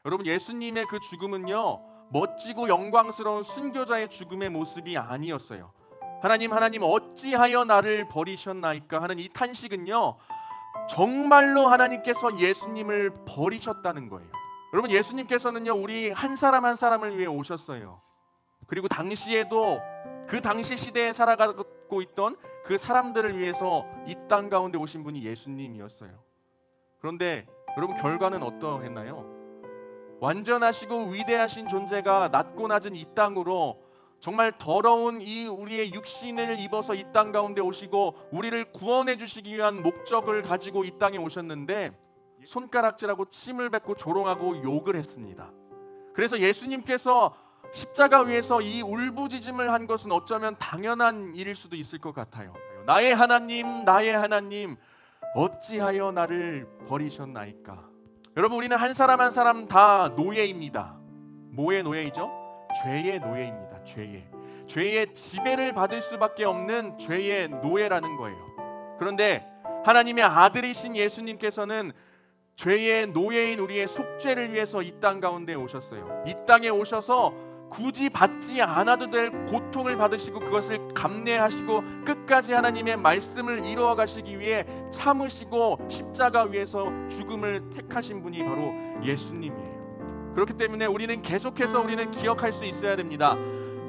여러분, 예수님의 그 죽음은요, 멋지고 영광스러운 순교자의 죽음의 모습이 아니었어요. 하나님 어찌하여 나를 버리셨나이까 하는 이 탄식은요, 정말로 하나님께서 예수님을 버리셨다는 거예요. 여러분, 예수님께서는요, 우리 한 사람 한 사람을 위해 오셨어요. 그리고 당시에도 그 당시 시대에 살아가고 있던 그 사람들을 위해서 이 땅 가운데 오신 분이 예수님이었어요. 그런데 여러분, 결과는 어떠했나요? 완전하시고 위대하신 존재가 낮고 낮은 이 땅으로 정말 더러운 이 우리의 육신을 입어서 이 땅 가운데 오시고 우리를 구원해 주시기 위한 목적을 가지고 이 땅에 오셨는데 손가락질하고 침을 뱉고 조롱하고 욕을 했습니다. 그래서 예수님께서 십자가 위에서 이 울부짖음을 한 것은 어쩌면 당연한 일일 수도 있을 것 같아요. 나의 하나님 어찌하여 나를 버리셨나이까. 여러분, 우리는 한 사람 한 사람 다 노예입니다. 뭐의 노예이죠? 죄의 노예입니다. 죄의 지배를 받을 수밖에 없는 죄의 노예라는 거예요. 그런데 하나님의 아들이신 예수님께서는 죄의 노예인 우리의 속죄를 위해서 이 땅 가운데 오셨어요. 이 땅에 오셔서 굳이 받지 않아도 될 고통을 받으시고 그것을 감내하시고 끝까지 하나님의 말씀을 이루어 가시기 위해 참으시고 십자가 위에서 죽음을 택하신 분이 바로 예수님이에요. 그렇기 때문에 우리는 계속해서 기억할 수 있어야 됩니다.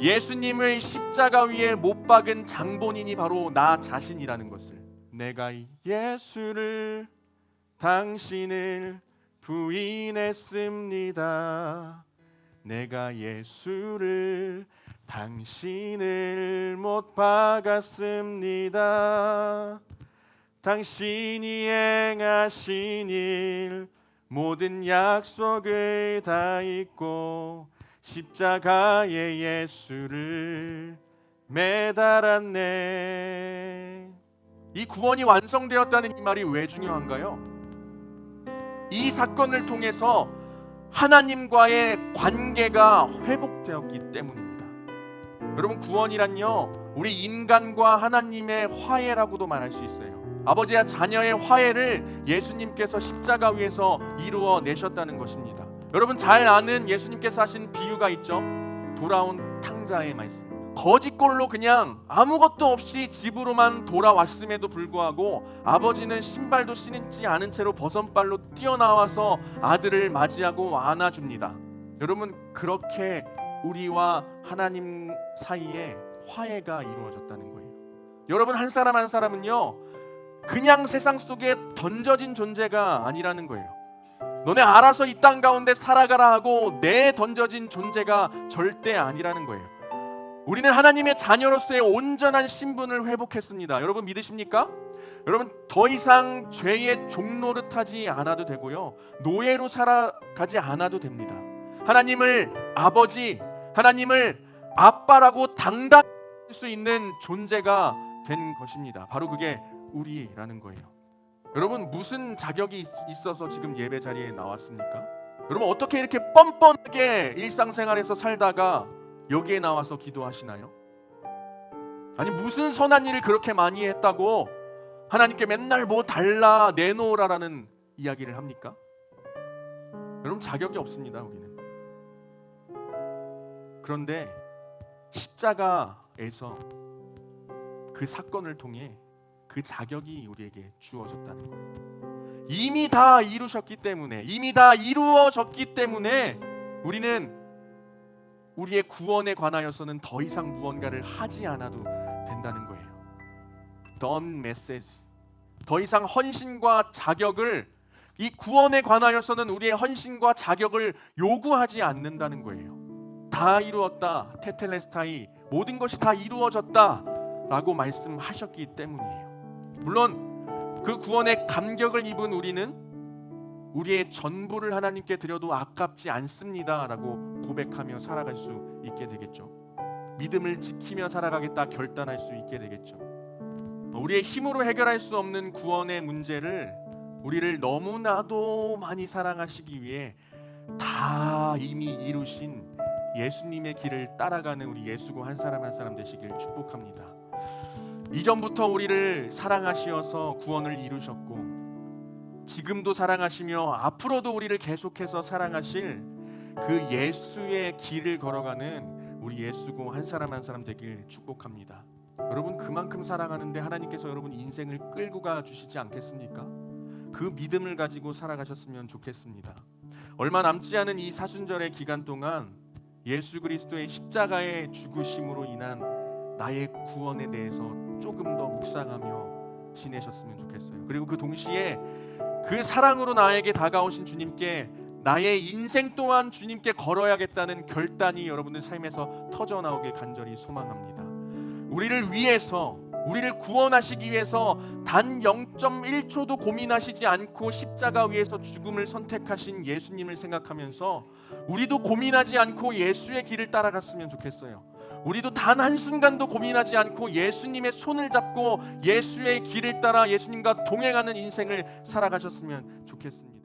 예수님을 십자가 위에 못 박은 장본인이 바로 나 자신이라는 것을. 내가 예수를 당신을 부인했습니다. 내가 예수를 당신을 못 박았습니다. 당신이 행하신 일 모든 약속을 다 잊고 십자가에 예수를 매달았네. 이 구원이 완성되었다는 이 말이 왜 중요한가요? 이 사건을 통해서 하나님과의 관계가 회복되었기 때문입니다. 여러분, 구원이란요, 우리 인간과 하나님의 화해라고도 말할 수 있어요. 아버지와 자녀의 화해를 예수님께서 십자가 위에서 이루어 내셨다는 것입니다. 여러분, 잘 아는 예수님께서 하신 비유가 있죠. 돌아온 탕자의 말씀. 거지꼴로 그냥 아무것도 없이 집으로만 돌아왔음에도 불구하고 아버지는 신발도 신지 않은 채로 버선발로 뛰어나와서 아들을 맞이하고 안아줍니다. 여러분, 그렇게 우리와 하나님 사이에 화해가 이루어졌다는 거예요. 여러분, 한 사람 한 사람은요, 그냥 세상 속에 던져진 존재가 아니라는 거예요. 너네 알아서 이 땅 가운데 살아가라 하고 내 던져진 존재가 절대 아니라는 거예요. 우리는 하나님의 자녀로서의 온전한 신분을 회복했습니다. 여러분, 믿으십니까? 여러분, 더 이상 죄의 종노릇하지 않아도 되고요, 노예로 살아가지 않아도 됩니다. 하나님을 아버지, 하나님을 아빠라고 당당할 수 있는 존재가 된 것입니다. 바로 그게 우리라는 거예요. 여러분, 무슨 자격이 있어서 지금 예배 자리에 나왔습니까? 여러분, 어떻게 이렇게 뻔뻔하게 일상생활에서 살다가 여기에 나와서 기도하시나요? 아니, 무슨 선한 일을 그렇게 많이 했다고 하나님께 맨날 뭐 달라 내놓으라라는 이야기를 합니까? 여러분, 자격이 없습니다, 우리는. 그런데 십자가에서 그 사건을 통해 그 자격이 우리에게 주어졌다는 거예요. 이미 다 이루셨기 때문에, 이미 다 이루어졌기 때문에 우리는 우리의 구원에 관하여서는 더 이상 무언가를 하지 않아도 된다는 거예요. Done message. 더 이상 헌신과 자격을, 이 구원에 관하여서는 우리의 헌신과 자격을 요구하지 않는다는 거예요. 다 이루었다, 테텔레스타이, 모든 것이 다 이루어졌다 라고 말씀하셨기 때문이에요. 물론 그 구원의 감격을 입은 우리는 우리의 전부를 하나님께 드려도 아깝지 않습니다 라고 고백하며 살아갈 수 있게 되겠죠. 믿음을 지키며 살아가겠다 결단할 수 있게 되겠죠. 우리의 힘으로 해결할 수 없는 구원의 문제를 우리를 너무나도 많이 사랑하시기 위해 다 이미 이루신 예수님의 길을 따라가는 우리 예수고 한 사람 한 사람 되시길 축복합니다. 이전부터 우리를 사랑하시어서 구원을 이루셨고 지금도 사랑하시며 앞으로도 우리를 계속해서 사랑하실 그 예수의 길을 걸어가는 우리 예수고 한 사람 한 사람 되길 축복합니다. 여러분, 그만큼 사랑하는데 하나님께서 여러분 인생을 끌고 가 주시지 않겠습니까? 그 믿음을 가지고 살아가셨으면 좋겠습니다. 얼마 남지 않은 이 사순절의 기간 동안 예수 그리스도의 십자가의 죽으심으로 인한 나의 구원에 대해서 조금 더 묵상하며 지내셨으면 좋겠어요. 그리고 그 동시에 그 사랑으로 나에게 다가오신 주님께 나의 인생 또한 주님께 걸어야겠다는 결단이 여러분들 삶에서 터져나오길 간절히 소망합니다. 우리를 위해서, 우리를 구원하시기 위해서 단 0.1초도 고민하시지 않고 십자가 위에서 죽음을 선택하신 예수님을 생각하면서 우리도 고민하지 않고 예수의 길을 따라갔으면 좋겠어요. 우리도 단 한순간도 고민하지 않고 예수님의 손을 잡고 예수의 길을 따라 예수님과 동행하는 인생을 살아가셨으면 좋겠습니다.